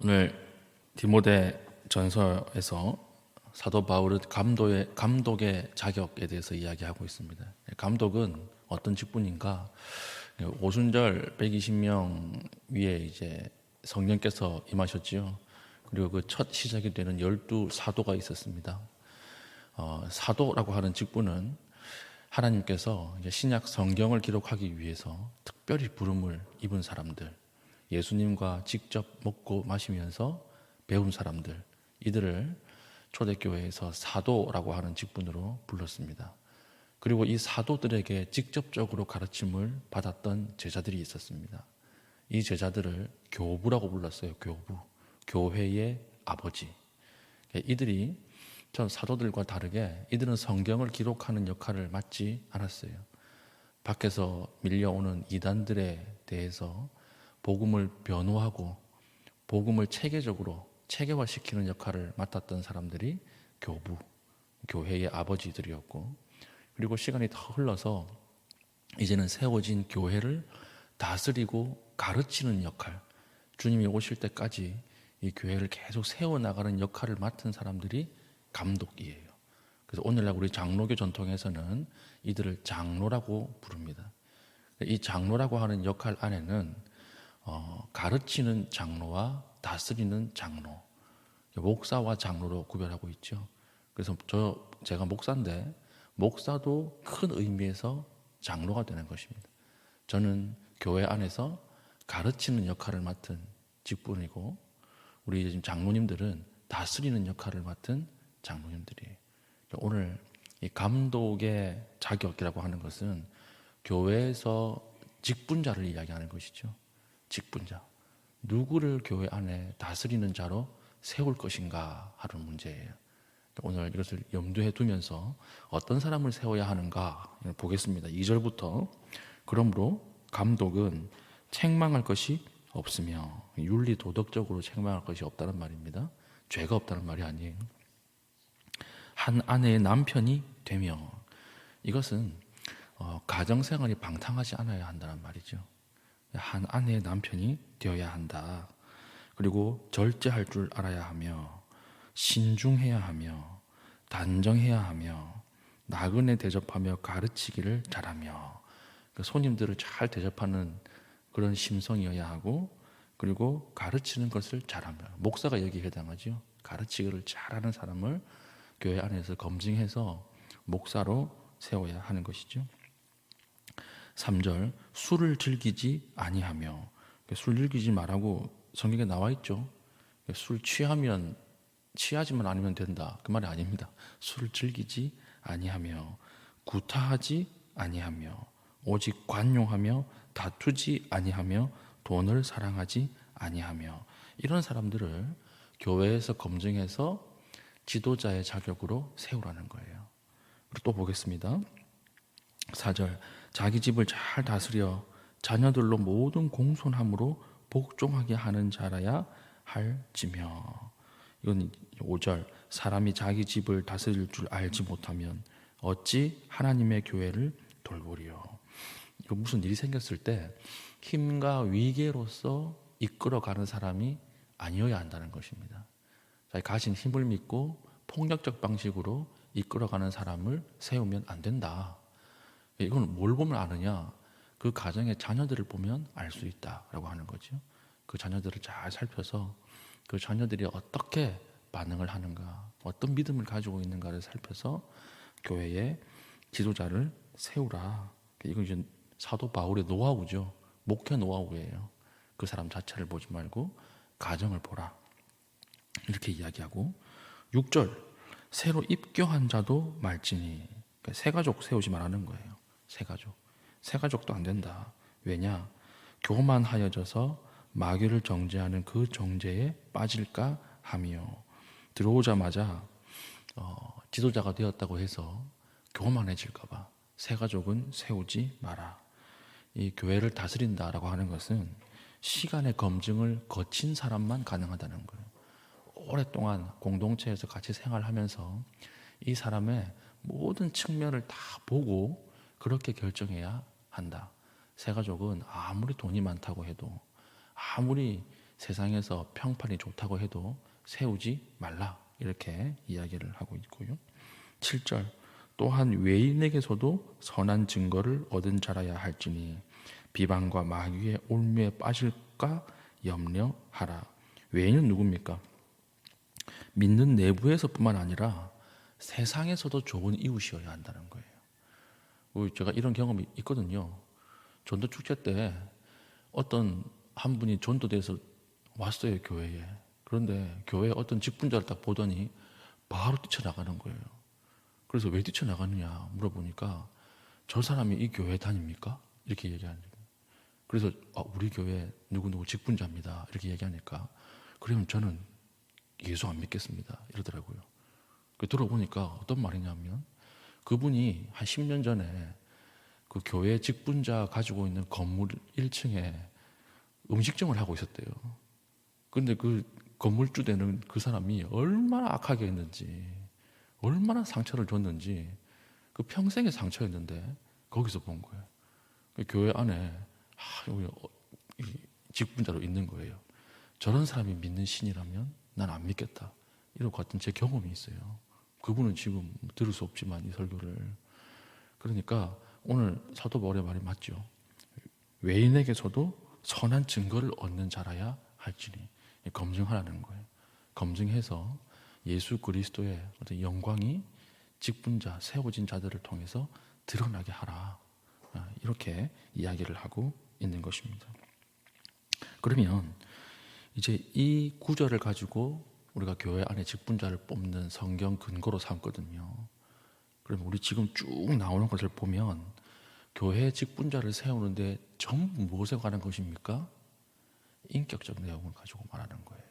오늘 디모데 전서에서 사도 바울은 감독의 자격에 대해서 이야기하고 있습니다. 감독은 어떤 직분인가? 오순절 120명 위에 이제 성령께서 임하셨지요. 그리고 그 첫 시작이 되는 12사도가 있었습니다. 사도라고 하는 직분은 하나님께서 이제 신약 성경을 기록하기 위해서 특별히 부름을 입은 사람들, 예수님과 직접 먹고 마시면서 배운 사람들, 이들을 초대교회에서 사도라고 하는 직분으로 불렀습니다. 그리고 이 사도들에게 직접적으로 가르침을 받았던 제자들이 있었습니다. 이 제자들을 교부라고 불렀어요. 교부, 교회의 아버지. 이들이 전 사도들과 다르게 이들은 성경을 기록하는 역할을 맡지 않았어요. 밖에서 밀려오는 이단들에 대해서 복음을 변호하고 복음을 체계적으로 체계화시키는 역할을 맡았던 사람들이 교부, 교회의 아버지들이었고, 그리고 시간이 더 흘러서 이제는 세워진 교회를 다스리고 가르치는 역할, 주님이 오실 때까지 이 교회를 계속 세워나가는 역할을 맡은 사람들이 감독이에요. 그래서 오늘날 우리 장로교 전통에서는 이들을 장로라고 부릅니다. 이 장로라고 하는 역할 안에는 가르치는 장로와 다스리는 장로, 목사와 장로로 구별하고 있죠. 그래서 제가 목사인데 목사도 큰 의미에서 장로가 되는 것입니다. 저는 교회 안에서 가르치는 역할을 맡은 직분이고, 우리 지금 장로님들은 다스리는 역할을 맡은 장로님들이에요. 오늘 이 감독의 자격이라고 하는 것은 교회에서 직분자를 이야기하는 것이죠. 직분자. 누구를 교회 안에 다스리는 자로 세울 것인가 하는 문제예요. 오늘 이것을 염두에 두면서 어떤 사람을 세워야 하는가 보겠습니다. 2절부터 그러므로 감독은 책망할 것이 없으며, 윤리 도덕적으로 책망할 것이 없다는 말입니다. 죄가 없다는 말이 아니에요. 한 아내의 남편이 되며, 이것은 가정생활이 방탕하지 않아야 한다는 말이죠. 한 아내의 남편이 되어야 한다. 그리고 절제할 줄 알아야 하며, 신중해야 하며, 단정해야 하며, 나그네 대접하며 가르치기를 잘하며, 손님들을 잘 대접하는 그런 심성이어야 하고, 그리고 가르치는 것을 잘하며, 목사가 여기에 해당하죠. 가르치기를 잘하는 사람을 교회 안에서 검증해서 목사로 세워야 하는 것이죠. 3절, 술을 즐기지 아니하며, 술 즐기지 말라고 성경에 나와 있죠. 술 취하지만 않으면 된다, 그 말이 아닙니다. 술을 즐기지 아니하며, 구타하지 아니하며, 오직 관용하며, 다투지 아니하며, 돈을 사랑하지 아니하며, 이런 사람들을 교회에서 검증해서 지도자의 자격으로 세우라는 거예요. 그리고 또 보겠습니다. 4절, 자기 집을 잘 다스려 자녀들로 모든 공손함으로 복종하게 하는 자라야 할지며. 이건 5절, 사람이 자기 집을 다스릴 줄 알지 못하면 어찌 하나님의 교회를 돌보리요. 이거 무슨 일이 생겼을 때 힘과 위계로서 이끌어가는 사람이 아니어야 한다는 것입니다. 자기 가진 힘을 믿고 폭력적 방식으로 이끌어가는 사람을 세우면 안 된다. 이건 뭘 보면 아느냐? 그 가정의 자녀들을 보면 알 수 있다라고 하는 거죠. 그 자녀들을 잘 살펴서 그 자녀들이 어떻게 반응을 하는가, 어떤 믿음을 가지고 있는가를 살펴서 교회의 지도자를 세우라. 이건 이제 사도 바울의 노하우죠. 목회 노하우예요. 그 사람 자체를 보지 말고 가정을 보라, 이렇게 이야기하고, 6절, 새로 입교한 자도 말지니, 그러니까 새가족 세우지 말라는 거예요. 새가족도 안 된다. 왜냐? 교만하여져서 마귀를 정죄하는 그 정죄에 빠질까 하며, 들어오자마자 지도자가 되었다고 해서 교만해질까 봐 새가족은 세우지 마라. 이 교회를 다스린다라고 하는 것은 시간의 검증을 거친 사람만 가능하다는 거예요. 오랫동안 공동체에서 같이 생활하면서 이 사람의 모든 측면을 다 보고 그렇게 결정해야 한다. 새가족은 아무리 돈이 많다고 해도, 아무리 세상에서 평판이 좋다고 해도 세우지 말라 이렇게 이야기를 하고 있고요. 7절 또한 외인에게서도 선한 증거를 얻은 자라야 할지니 비방과 마귀의 올무에 빠질까 염려하라. 외인은 누굽니까? 믿는 내부에서뿐만 아니라 세상에서도 좋은 이웃이어야 한다는 거예요. 제가 이런 경험이 있거든요. 전도 축제 때 어떤 한 분이 전도돼서 왔어요, 교회에. 그런데 교회에 어떤 직분자를 딱 보더니 바로 뛰쳐나가는 거예요. 그래서 왜 뛰쳐나가느냐 물어보니까 저 사람이 이 교회에 다닙니까? 이렇게 얘기하는 거예요. 그래서 우리 교회 누구누구 직분자입니다. 이렇게 얘기하니까 그러면 저는 예수 안 믿겠습니다. 이러더라고요. 들어보니까 어떤 말이냐면 그분이 한 10년 전에 그 교회 직분자 가지고 있는 건물 1층에 음식점을 하고 있었대요. 근데 그 건물주 되는 그 사람이 얼마나 악하게 했는지, 얼마나 상처를 줬는지 그 평생의 상처였는데 거기서 본 거예요. 그 교회 안에 직분자로 있는 거예요. 저런 사람이 믿는 신이라면 난 안 믿겠다. 이런 것 같은 제 경험이 있어요. 그분은 지금 들을 수 없지만 이 설교를. 그러니까 오늘 사도 바울의 말이 맞죠. 외인에게서도 선한 증거를 얻는 자라야 할지니 검증하라는 거예요. 검증해서 예수 그리스도의 어떤 영광이 직분자, 세워진 자들을 통해서 드러나게 하라. 이렇게 이야기를 하고 있는 것입니다. 그러면 이제 이 구절을 가지고 우리가 교회 안에 직분자를 뽑는 성경 근거로 삼거든요. 그러면 우리 지금 쭉 나오는 것을 보면 교회 직분자를 세우는데 전부 무엇에 관한 것입니까? 인격적 내용을 가지고 말하는 거예요.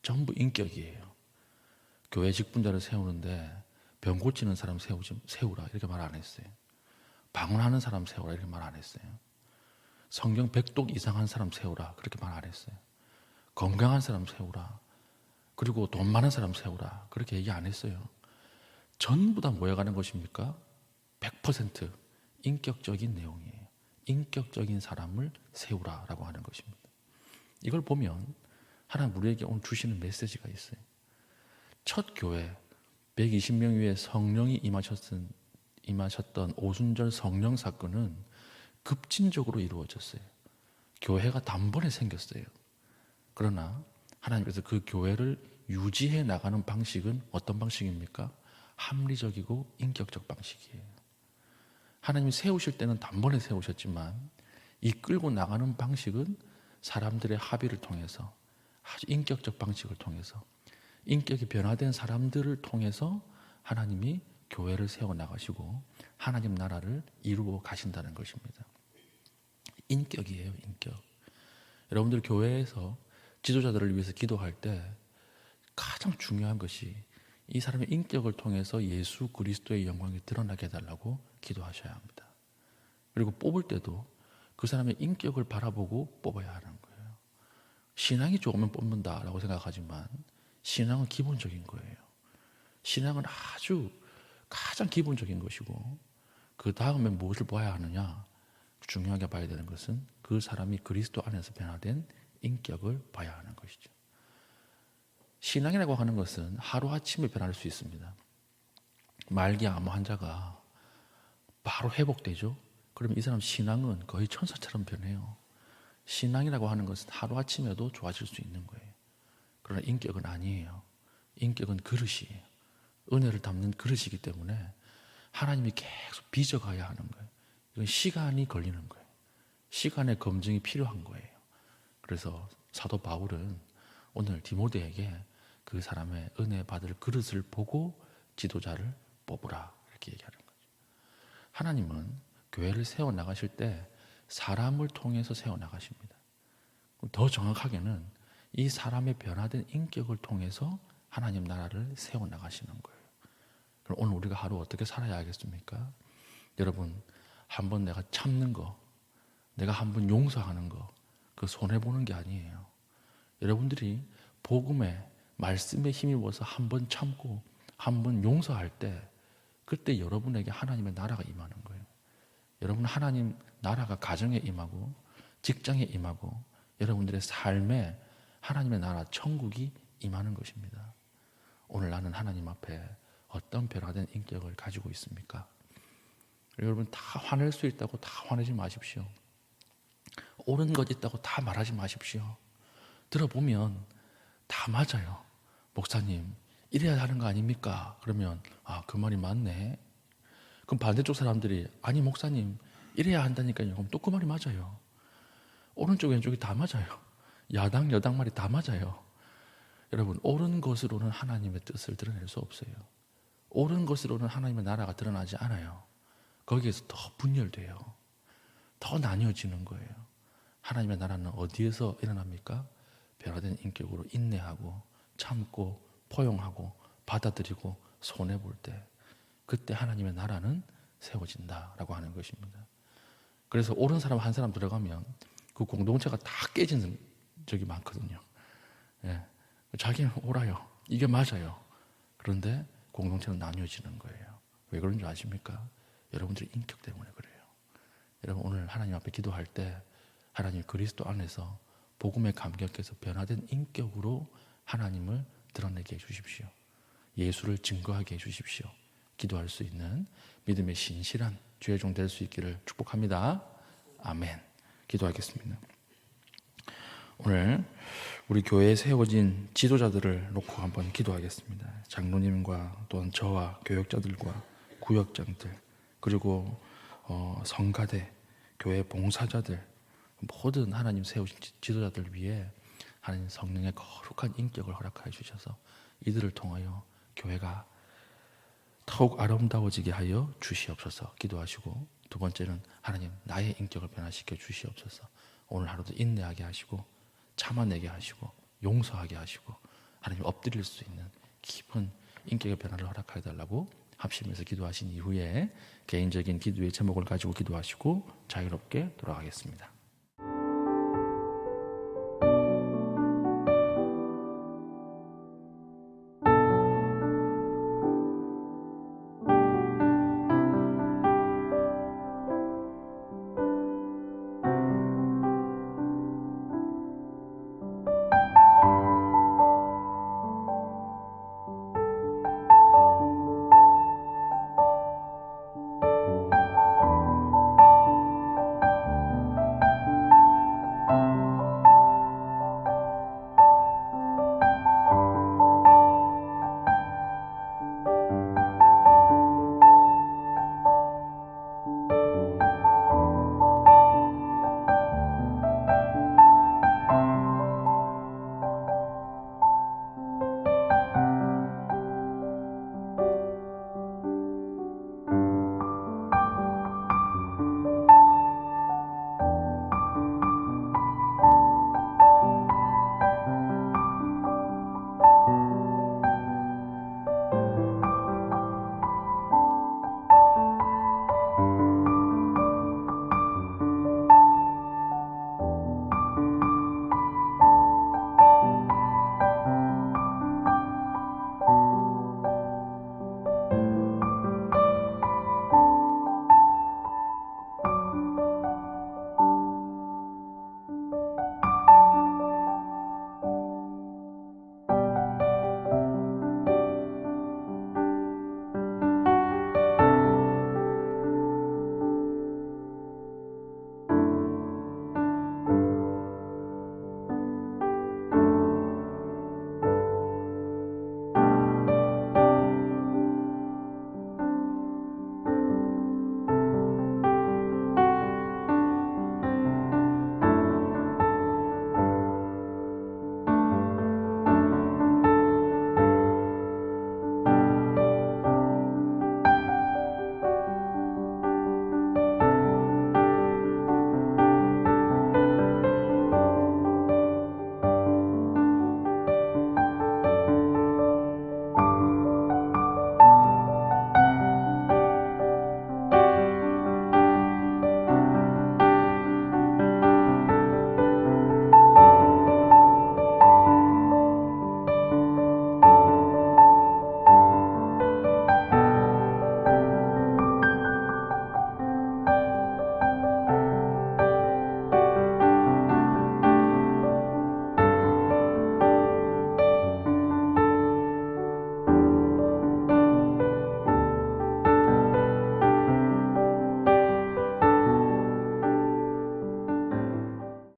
전부 인격이에요. 교회 직분자를 세우는데 병 고치는 사람 세우라 이렇게 말 안 했어요. 방언하는 사람 세우라 이렇게 말 안 했어요. 성경 100독 이상한 사람 세우라 그렇게 말 안 했어요. 건강한 사람 세우라. 그리고 돈 많은 사람 세우라. 그렇게 얘기 안 했어요. 전부 다 모여가는 것입니까? 100% 인격적인 내용이에요. 인격적인 사람을 세우라라고 하는 것입니다. 이걸 보면 하나님 우리에게 오늘 주시는 메시지가 있어요. 첫 교회 120명 위에 성령이 임하셨던 오순절 성령 사건은 급진적으로 이루어졌어요. 교회가 단번에 생겼어요. 그러나 하나님께서 그 교회를 유지해 나가는 방식은 어떤 방식입니까? 합리적이고 인격적 방식이에요. 하나님이 세우실 때는 단번에 세우셨지만 이끌고 나가는 방식은 사람들의 합의를 통해서 아주 인격적 방식을 통해서 인격이 변화된 사람들을 통해서 하나님이 교회를 세워나가시고 하나님 나라를 이루어 가신다는 것입니다. 인격이에요, 인격. 여러분들 교회에서 지도자들을 위해서 기도할 때 가장 중요한 것이 이 사람의 인격을 통해서 예수 그리스도의 영광이 드러나게 해달라고 기도하셔야 합니다. 그리고 뽑을 때도 그 사람의 인격을 바라보고 뽑아야 하는 거예요. 신앙이 좋으면 뽑는다라고 생각하지만 신앙은 기본적인 거예요. 신앙은 아주 가장 기본적인 것이고 그 다음에 무엇을 봐야 하느냐? 중요하게 봐야 되는 것은 그 사람이 그리스도 안에서 변화된 인격을 봐야 하는 것이죠. 신앙이라고 하는 것은 하루아침에 변할 수 있습니다. 말기 암 환자가 바로 회복되죠. 그러면 이 사람 신앙은 거의 천사처럼 변해요. 신앙이라고 하는 것은 하루아침에도 좋아질 수 있는 거예요. 그러나 인격은 아니에요. 인격은 그릇이에요. 은혜를 담는 그릇이기 때문에 하나님이 계속 빚어가야 하는 거예요. 이건 시간이 걸리는 거예요. 시간의 검증이 필요한 거예요. 그래서 사도 바울은 오늘 디모데에게 그 사람의 은혜 받을 그릇을 보고 지도자를 뽑으라 이렇게 얘기하는 거죠. 하나님은 교회를 세워나가실 때 사람을 통해서 세워나가십니다. 더 정확하게는 이 사람의 변화된 인격을 통해서 하나님 나라를 세워나가시는 거예요. 그럼 오늘 우리가 하루 어떻게 살아야 하겠습니까? 여러분, 한번 내가 참는 거, 내가 한번 용서하는 거, 그 손해보는 게 아니에요. 여러분들이 복음에 말씀에 힘입어서 한번 참고 한번 용서할 때 그때 여러분에게 하나님의 나라가 임하는 거예요. 여러분 하나님 나라가 가정에 임하고 직장에 임하고 여러분들의 삶에 하나님의 나라 천국이 임하는 것입니다. 오늘 나는 하나님 앞에 어떤 변화된 인격을 가지고 있습니까? 여러분, 다 화낼 수 있다고 다 화내지 마십시오. 옳은 것 있다고 다 말하지 마십시오. 들어보면 다 맞아요. 목사님, 이래야 하는 거 아닙니까? 그러면 그 말이 맞네. 그럼 반대쪽 사람들이 아니 목사님 이래야 한다니까요. 그럼 또 그 말이 맞아요. 오른쪽 왼쪽이 다 맞아요. 야당 여당 말이 다 맞아요. 여러분, 옳은 것으로는 하나님의 뜻을 드러낼 수 없어요. 옳은 것으로는 하나님의 나라가 드러나지 않아요. 거기에서 더 분열돼요. 더 나뉘어지는 거예요. 하나님의 나라는 어디에서 일어납니까? 변화된 인격으로 인내하고 참고 포용하고 받아들이고 손해볼 때, 그때 하나님의 나라는 세워진다라고 하는 것입니다. 그래서 옳은 사람 한 사람 들어가면 그 공동체가 다 깨지는 적이 많거든요. 예. 자기는 옳아요. 이게 맞아요. 그런데 공동체는 나뉘어지는 거예요. 왜 그런 줄 아십니까? 여러분들의 인격 때문에 그래요. 여러분, 오늘 하나님 앞에 기도할 때 하나님 그리스도 안에서 복음에 감격해서 변화된 인격으로 하나님을 드러내게 해주십시오. 예수를 증거하게 해주십시오. 기도할 수 있는 믿음의 신실한 주의 종 될 수 있기를 축복합니다. 아멘. 기도하겠습니다. 오늘 우리 교회에 세워진 지도자들을 놓고 한번 기도하겠습니다. 장로님과 또한 저와 교역자들과 구역장들, 그리고 성가대, 교회 봉사자들, 모든 하나님 세우신 지도자들 위해 하나님 성령의 거룩한 인격을 허락하여 주셔서 이들을 통하여 교회가 더욱 아름다워지게 하여 주시옵소서 기도하시고, 두 번째는 하나님 나의 인격을 변화시켜 주시옵소서. 오늘 하루도 인내하게 하시고 참아내게 하시고 용서하게 하시고 하나님 엎드릴 수 있는 깊은 인격의 변화를 허락하여 달라고 합심해서 기도하신 이후에 개인적인 기도의 제목을 가지고 기도하시고 자유롭게 돌아가겠습니다.